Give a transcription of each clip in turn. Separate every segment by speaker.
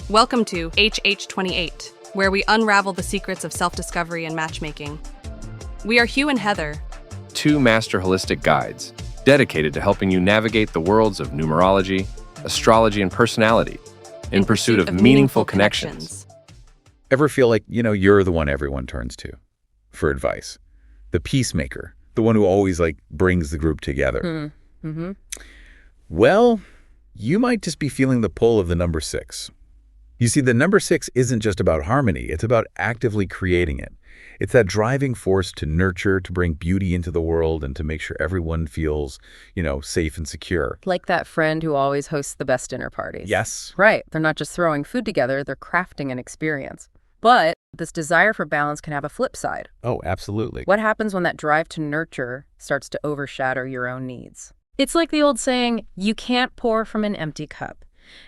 Speaker 1: Welcome to HH28, where we unravel the secrets of self-discovery and matchmaking. We are Hugh and Heather,
Speaker 2: two master holistic guides dedicated to helping you navigate the worlds of numerology, astrology, and personality in pursuit of meaningful connections.
Speaker 3: Ever feel like, you're the one everyone turns to for advice? The peacemaker, the one who always, brings the group together.
Speaker 4: Mm-hmm.
Speaker 3: Well, you might just be feeling the pull of the number 6. You see, the number 6 isn't just about harmony. It's about actively creating it. It's that driving force to nurture, to bring beauty into the world, and to make sure everyone feels, safe and secure.
Speaker 4: Like that friend who always hosts the best dinner parties.
Speaker 3: Yes.
Speaker 4: Right. They're not just throwing food together, they're crafting an experience. But this desire for balance can have a flip side.
Speaker 3: Oh, absolutely.
Speaker 4: What happens when that drive to nurture starts to overshadow your own needs? It's like the old saying, you can't pour from an empty cup.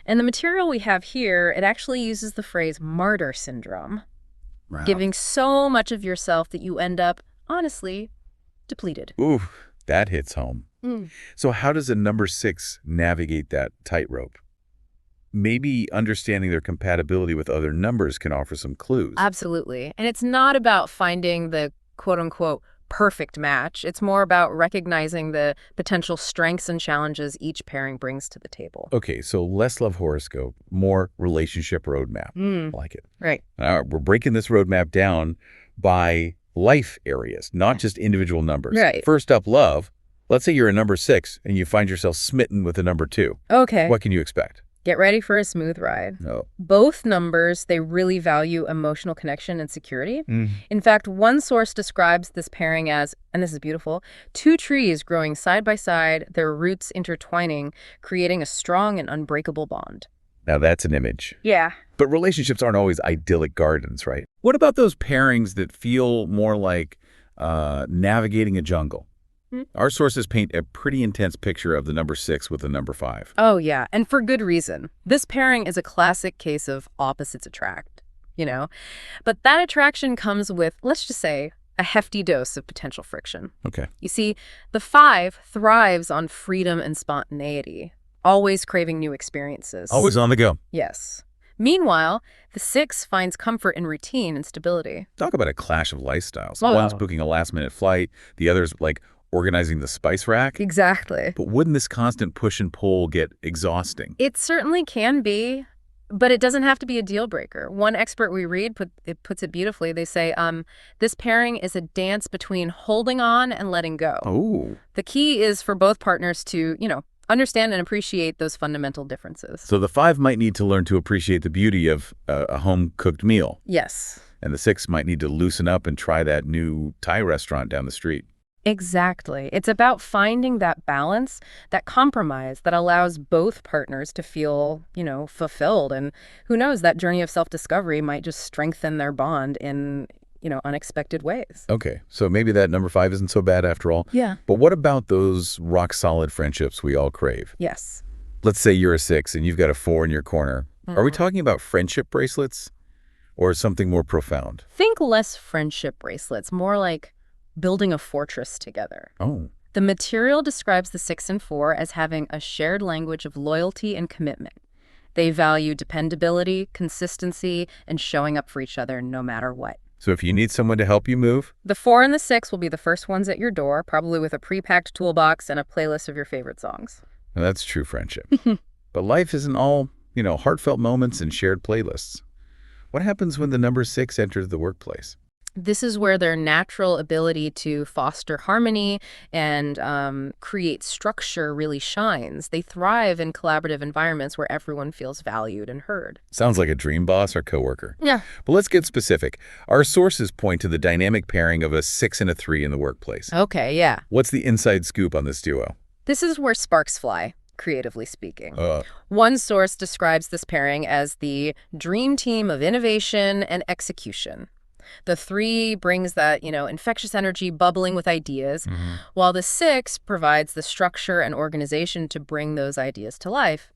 Speaker 4: And the material we have here, it actually uses the phrase martyr syndrome,
Speaker 3: Wow.
Speaker 4: giving so much of yourself that you end up, honestly, depleted.
Speaker 3: Ooh, that hits home. So how does a number 6 navigate that tightrope? Maybe understanding their compatibility with other numbers can offer some clues.
Speaker 4: Absolutely. And it's not about finding the quote-unquote perfect match. It's more about recognizing the potential strengths and challenges each pairing brings to the table.
Speaker 3: Okay, so less love horoscope, more relationship roadmap. I like it.
Speaker 4: Right.
Speaker 3: We're breaking this roadmap down by life areas, not just individual numbers.
Speaker 4: Right.
Speaker 3: First up, love. Let's say you're a number 6 and you find yourself smitten with a number 2.
Speaker 4: Okay.
Speaker 3: What can you expect?
Speaker 4: Get ready for a smooth ride.
Speaker 3: No.
Speaker 4: Both numbers, they really value emotional connection and security. In fact, one source describes this pairing as, and this is beautiful, 2 trees growing side by side, their roots intertwining, creating a strong and unbreakable bond.
Speaker 3: Now that's an image.
Speaker 4: Yeah.
Speaker 3: But relationships aren't always idyllic gardens, right? What about those pairings that feel more like navigating a jungle? Our sources paint a pretty intense picture of the number 6 with the number 5.
Speaker 4: Oh, yeah, and for good reason. This pairing is a classic case of opposites attract, But that attraction comes with, let's just say, a hefty dose of potential friction.
Speaker 3: Okay.
Speaker 4: You see, the 5 thrives on freedom and spontaneity, always craving new experiences.
Speaker 3: Always on the go.
Speaker 4: Yes. Meanwhile, the 6 finds comfort in routine and stability.
Speaker 3: Talk about a clash of lifestyles.
Speaker 4: Oh.
Speaker 3: One's booking a last-minute flight, the other's organizing the spice rack.
Speaker 4: Exactly.
Speaker 3: But wouldn't this constant push and pull get exhausting?
Speaker 4: It certainly can be, but it doesn't have to be a deal breaker. One expert we read puts it beautifully. They say, this pairing is a dance between holding on and letting go.
Speaker 3: Oh.
Speaker 4: The key is for both partners to, understand and appreciate those fundamental differences.
Speaker 3: So the 5 might need to learn to appreciate the beauty of a home-cooked meal.
Speaker 4: Yes.
Speaker 3: And the 6 might need to loosen up and try that new Thai restaurant down the street.
Speaker 4: Exactly. It's about finding that balance, that compromise that allows both partners to feel, fulfilled. And who knows, that journey of self-discovery might just strengthen their bond in, unexpected ways.
Speaker 3: Okay, so maybe that number 5 isn't so bad after all.
Speaker 4: Yeah.
Speaker 3: But what about those rock-solid friendships we all crave?
Speaker 4: Yes.
Speaker 3: Let's say you're a 6 and you've got a 4 in your corner. Are we talking about friendship bracelets or something more profound?
Speaker 4: Think less friendship bracelets, more like building a fortress together.
Speaker 3: Oh.
Speaker 4: The material describes the 6 and 4 as having a shared language of loyalty and commitment. They value dependability, consistency, and showing up for each other no matter what.
Speaker 3: So if you need someone to help you move?
Speaker 4: The 4 and the 6 will be the first ones at your door, probably with a pre-packed toolbox and a playlist of your favorite songs.
Speaker 3: Well, that's true friendship. But life isn't all, heartfelt moments and shared playlists. What happens when the number 6 enters the workplace?
Speaker 4: This is where their natural ability to foster harmony and create structure really shines. They thrive in collaborative environments where everyone feels valued and heard.
Speaker 3: Sounds like a dream boss or coworker.
Speaker 4: Yeah.
Speaker 3: But let's get specific. Our sources point to the dynamic pairing of a 6 and a 3 in the workplace.
Speaker 4: Okay, yeah.
Speaker 3: What's the inside scoop on this duo?
Speaker 4: This is where sparks fly, creatively speaking. One source describes this pairing as the dream team of innovation and execution. The 3 brings that, infectious energy bubbling with ideas, while the 6 provides the structure and organization to bring those ideas to life.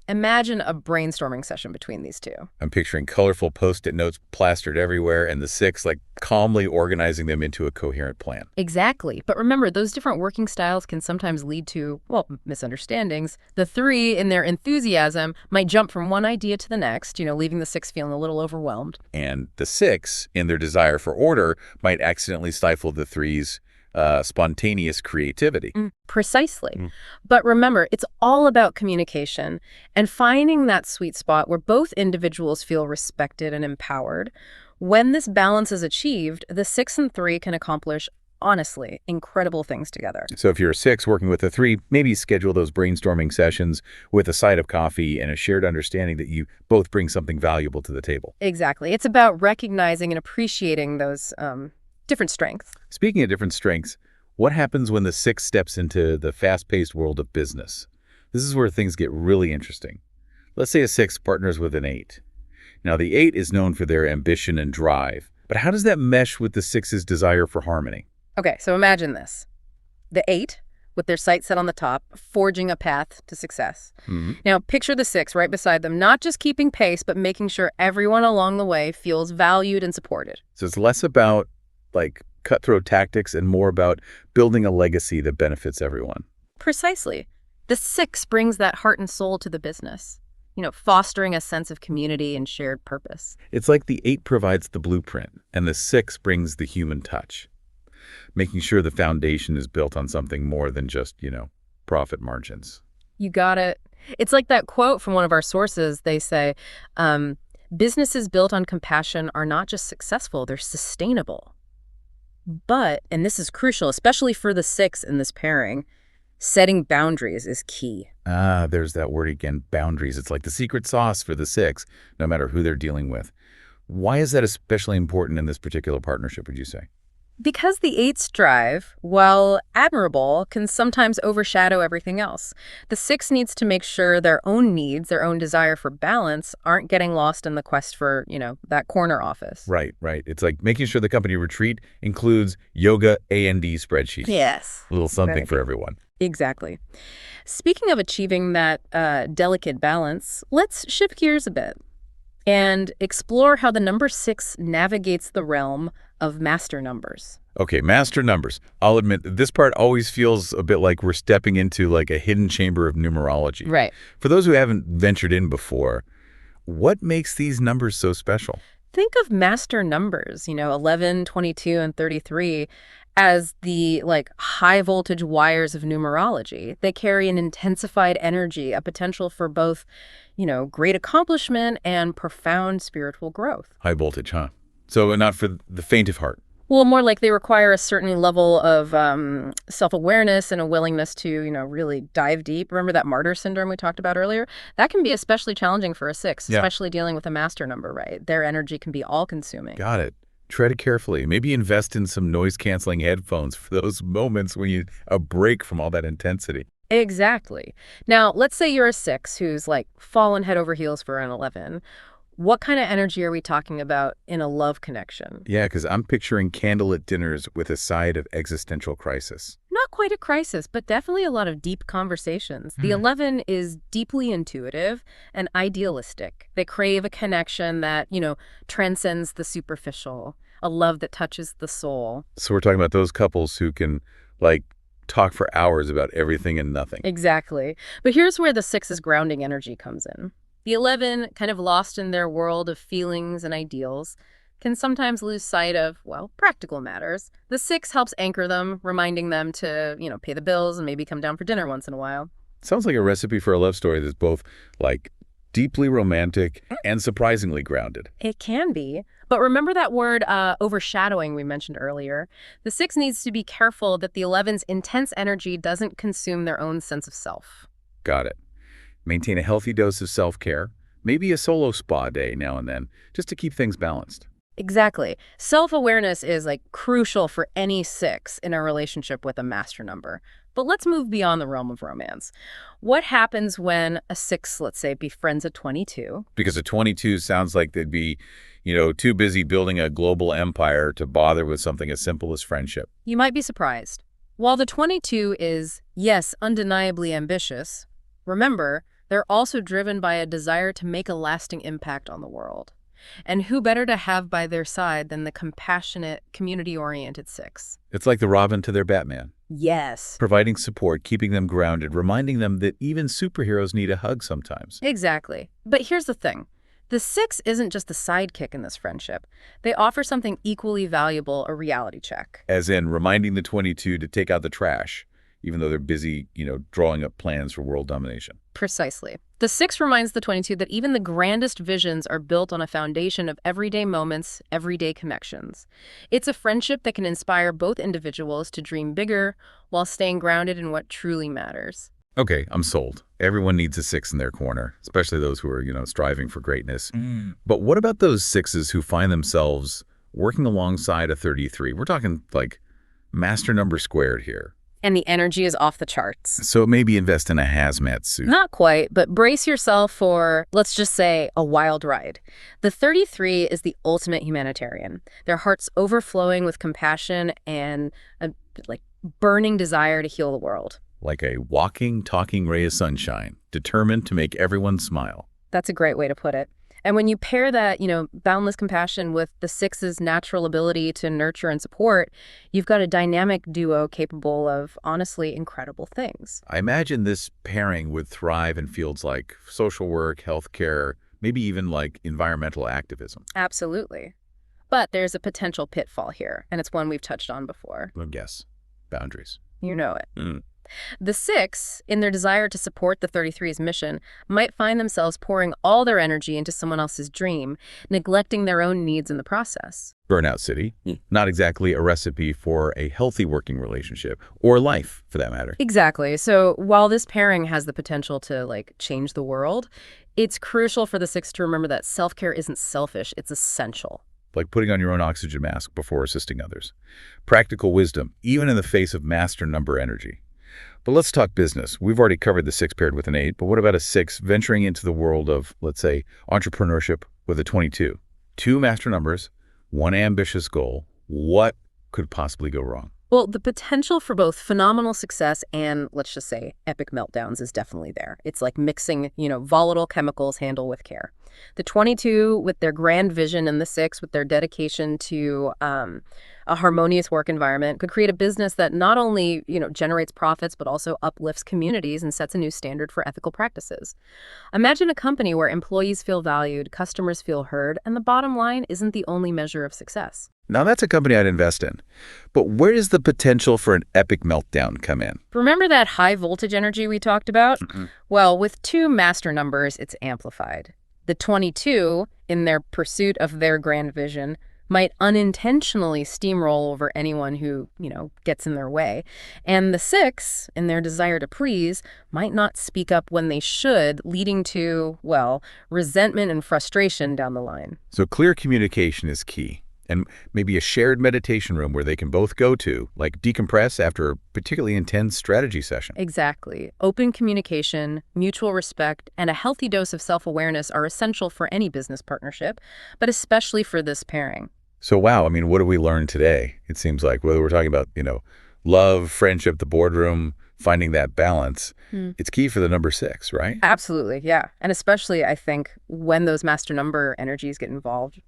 Speaker 4: Imagine a brainstorming session between these two.
Speaker 3: I'm picturing colorful Post-it notes plastered everywhere and the 6 like calmly organizing them into a coherent plan.
Speaker 4: Exactly. But remember, those different working styles can sometimes lead to, well, misunderstandings. The 3, in their enthusiasm, might jump from one idea to the next, leaving the 6 feeling a little overwhelmed.
Speaker 3: And the 6, in their desire for order, might accidentally stifle the 3's spontaneous creativity.
Speaker 4: Precisely. But remember, it's all about communication and finding that sweet spot where both individuals feel respected and empowered. When this balance is achieved, the 6 and 3 can accomplish, honestly, incredible things together.
Speaker 3: So if you're a 6 working with a 3, maybe schedule those brainstorming sessions with a side of coffee and a shared understanding that you both bring something valuable to the table.
Speaker 4: Exactly. It's about recognizing and appreciating those different strengths.
Speaker 3: Speaking of different strengths, what happens when the 6 steps into the fast-paced world of business? This is where things get really interesting. Let's say a 6 partners with an 8. Now, the 8 is known for their ambition and drive, but how does that mesh with the 6's desire for harmony?
Speaker 4: Okay, so imagine this. The 8, with their sights set on the top, forging a path to success. Now, picture the 6 right beside them, not just keeping pace, but making sure everyone along the way feels valued and supported.
Speaker 3: So it's less about cutthroat tactics and more about building a legacy that benefits everyone.
Speaker 4: Precisely. The 6 brings that heart and soul to the business, fostering a sense of community and shared purpose.
Speaker 3: It's like the 8 provides the blueprint and the 6 brings the human touch, making sure the foundation is built on something more than just, profit margins.
Speaker 4: You got it. It's like that quote from one of our sources. They say, businesses built on compassion are not just successful, they're sustainable. But, and this is crucial, especially for the 6 in this pairing, setting boundaries is key.
Speaker 3: There's that word again, boundaries. It's like the secret sauce for the 6, no matter who they're dealing with. Why is that especially important in this particular partnership, would you say?
Speaker 4: Because the 8's drive, while admirable, can sometimes overshadow everything else. The 6 needs to make sure their own needs, their own desire for balance, aren't getting lost in the quest for, that corner office.
Speaker 3: Right. It's like making sure the company retreat includes yoga A&D spreadsheets.
Speaker 4: Yes.
Speaker 3: A little something for everyone.
Speaker 4: Exactly. Speaking of achieving that delicate balance, let's shift gears a bit and explore how the number 6 navigates the realm of master numbers.
Speaker 3: Okay, master numbers. I'll admit, this part always feels a bit like we're stepping into a hidden chamber of numerology.
Speaker 4: Right.
Speaker 3: For those who haven't ventured in before, what makes these numbers so special?
Speaker 4: Think of master numbers, 11, 22, and 33 as the high voltage wires of numerology. They carry an intensified energy, a potential for both, great accomplishment and profound spiritual growth.
Speaker 3: High voltage, huh? So not for the faint of heart.
Speaker 4: Well, more like they require a certain level of self-awareness and a willingness to, really dive deep. Remember that martyr syndrome we talked about earlier? That can be especially challenging for a 6, especially dealing with a master number, right? Their energy can be all-consuming.
Speaker 3: Got it. Tread carefully. Maybe invest in some noise-canceling headphones for those moments when you need a break from all that intensity.
Speaker 4: Exactly. Now, let's say you're a 6 who's fallen head over heels for an 11. What kind of energy are we talking about in a love connection?
Speaker 3: Yeah, because I'm picturing candlelit dinners with a side of existential crisis.
Speaker 4: Not quite a crisis, but definitely a lot of deep conversations. The 11 is deeply intuitive and idealistic. They crave a connection that, transcends the superficial, a love that touches the soul.
Speaker 3: So we're talking about those couples who can, talk for hours about everything and nothing.
Speaker 4: Exactly. But here's where the 6's grounding energy comes in. The 11, kind of lost in their world of feelings and ideals, can sometimes lose sight of, practical matters. The 6 helps anchor them, reminding them to, pay the bills and maybe come down for dinner once in a while.
Speaker 3: Sounds like a recipe for a love story that's both, deeply romantic and surprisingly grounded.
Speaker 4: It can be. But remember that word overshadowing we mentioned earlier? The 6 needs to be careful that the 11's intense energy doesn't consume their own sense of self.
Speaker 3: Got it. Maintain a healthy dose of self-care, maybe a solo spa day now and then, just to keep things balanced.
Speaker 4: Exactly. Self-awareness is crucial for any 6 in a relationship with a master number. But let's move beyond the realm of romance. What happens when a 6, let's say, befriends a 22?
Speaker 3: Because a 22 sounds like they'd be, too busy building a global empire to bother with something as simple as friendship.
Speaker 4: You might be surprised. While the 22 is, yes, undeniably ambitious, remember, They're also driven by a desire to make a lasting impact on the world. And who better to have by their side than the compassionate, community-oriented 6?
Speaker 3: It's like the Robin to their Batman,
Speaker 4: Yes.
Speaker 3: providing support, keeping them grounded, reminding them that even superheroes need a hug sometimes.
Speaker 4: Exactly. But here's the thing. The 6 isn't just the sidekick in this friendship. They offer something equally valuable, a reality check.
Speaker 3: As in reminding the 22 to take out the trash, even though they're busy, drawing up plans for world domination.
Speaker 4: Precisely. The 6 reminds the 22 that even the grandest visions are built on a foundation of everyday moments, everyday connections. It's a friendship that can inspire both individuals to dream bigger while staying grounded in what truly matters.
Speaker 3: Okay, I'm sold. Everyone needs a 6 in their corner, especially those who are, striving for greatness. But what about those 6s who find themselves working alongside a 33? We're talking like master number squared here.
Speaker 4: And the energy is off the charts.
Speaker 3: So maybe invest in a hazmat suit.
Speaker 4: Not quite, but brace yourself for, let's just say, a wild ride. The 33 is the ultimate humanitarian. Their hearts overflowing with compassion and a burning desire to heal the world.
Speaker 3: Like a walking, talking ray of sunshine, determined to make everyone smile.
Speaker 4: That's a great way to put it. And when you pair that, boundless compassion with the 6's natural ability to nurture and support, you've got a dynamic duo capable of, honestly, incredible things.
Speaker 3: I imagine this pairing would thrive in fields like social work, healthcare, maybe even like environmental activism.
Speaker 4: Absolutely. But there's a potential pitfall here, and it's one we've touched on before.
Speaker 3: Well, guess. Boundaries.
Speaker 4: You know it. The 6, in their desire to support the 33's mission, might find themselves pouring all their energy into someone else's dream, neglecting their own needs in the process.
Speaker 3: Burnout City. Not exactly a recipe for a healthy working relationship, or life, for that matter.
Speaker 4: Exactly. So while this pairing has the potential to, change the world, it's crucial for the 6 to remember that self-care isn't selfish, it's essential.
Speaker 3: Like putting on your own oxygen mask before assisting others. Practical wisdom, even in the face of master number energy. But let's talk business. We've already covered the 6 paired with an 8, but what about a 6 venturing into the world of, let's say, entrepreneurship with a 22? 2 master numbers, 1 ambitious goal. What could possibly go wrong?
Speaker 4: Well, the potential for both phenomenal success and, let's just say, epic meltdowns is definitely there. It's like mixing, volatile chemicals handled with care. The 22 with their grand vision and the 6 with their dedication to a harmonious work environment could create a business that not only, generates profits, but also uplifts communities and sets a new standard for ethical practices. Imagine a company where employees feel valued, customers feel heard, and the bottom line isn't the only measure of success.
Speaker 3: Now that's a company I'd invest in. But where does the potential for an epic meltdown come in?
Speaker 4: Remember that high voltage energy we talked about? Well, with 2 master numbers, it's amplified. The 22, in their pursuit of their grand vision, might unintentionally steamroll over anyone who, gets in their way. And the 6, in their desire to please, might not speak up when they should, leading to, resentment and frustration down the line.
Speaker 3: So clear communication is key. And maybe a shared meditation room where they can both go to, like decompress after a particularly intense strategy session.
Speaker 4: Exactly. Open communication, mutual respect, and a healthy dose of self-awareness are essential for any business partnership, but especially for this pairing.
Speaker 3: So, wow, what do we learn today? It seems like whether we're talking about, love, friendship, the boardroom, finding that balance, it's key for the number 6, right?
Speaker 4: Absolutely, yeah. And especially, I think, when those master number energies get involved.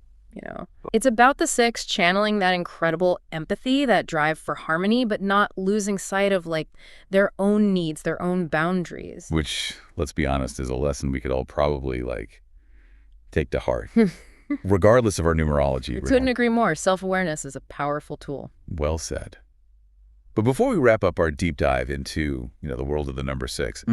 Speaker 4: It's about the 6 channeling that incredible empathy, that drive for harmony, but not losing sight of their own needs, their own boundaries.
Speaker 3: Which, let's be honest, is a lesson we could all probably take to heart, regardless of our numerology.
Speaker 4: I couldn't agree more. Self-awareness is a powerful tool.
Speaker 3: Well said. But before we wrap up our deep dive into, the world of the number 6,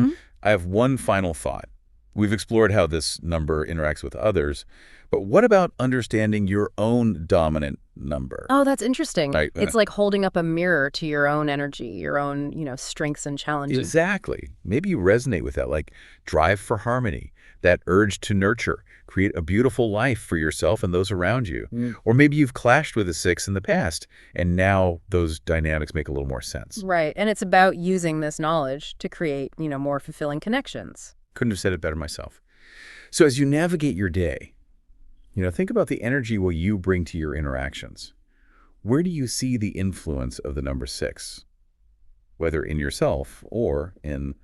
Speaker 3: I have one final thought. We've explored how this number interacts with others, but what about understanding your own dominant number?
Speaker 4: Oh, that's interesting.
Speaker 3: Right.
Speaker 4: It's like holding up a mirror to your own energy, your own, strengths and challenges.
Speaker 3: Exactly. Maybe you resonate with that, like drive for harmony, that urge to nurture, create a beautiful life for yourself and those around you. Or maybe you've clashed with a 6 in the past, and now those dynamics make a little more sense.
Speaker 4: Right. And it's about using this knowledge to create, more fulfilling connections.
Speaker 3: Couldn't have said it better myself. So as you navigate your day, think about the energy what you bring to your interactions. Where do you see the influence of the number 6? Whether in yourself or in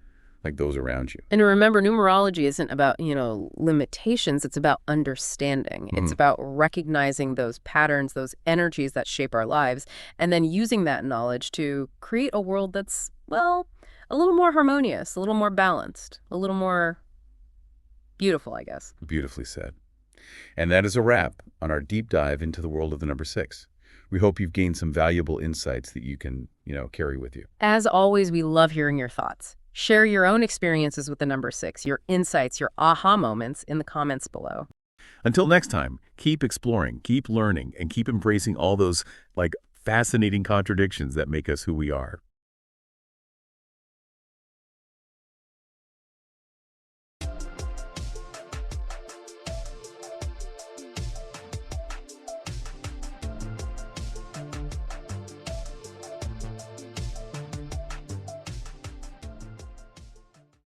Speaker 3: like those around you.
Speaker 4: And remember, numerology isn't about, limitations. It's about understanding. It's about recognizing those patterns, those energies that shape our lives, and then using that knowledge to create a world that's, well, a little more harmonious, a little more balanced, a little more beautiful, I guess.
Speaker 3: Beautifully said. And that is a wrap on our deep dive into the world of the number 6. We hope you've gained some valuable insights that you can, carry with you.
Speaker 4: As always, we love hearing your thoughts. Share your own experiences with the number 6, your insights, your aha moments in the comments below.
Speaker 3: Until next time, keep exploring, keep learning, and keep embracing all those, fascinating contradictions that make us who we are.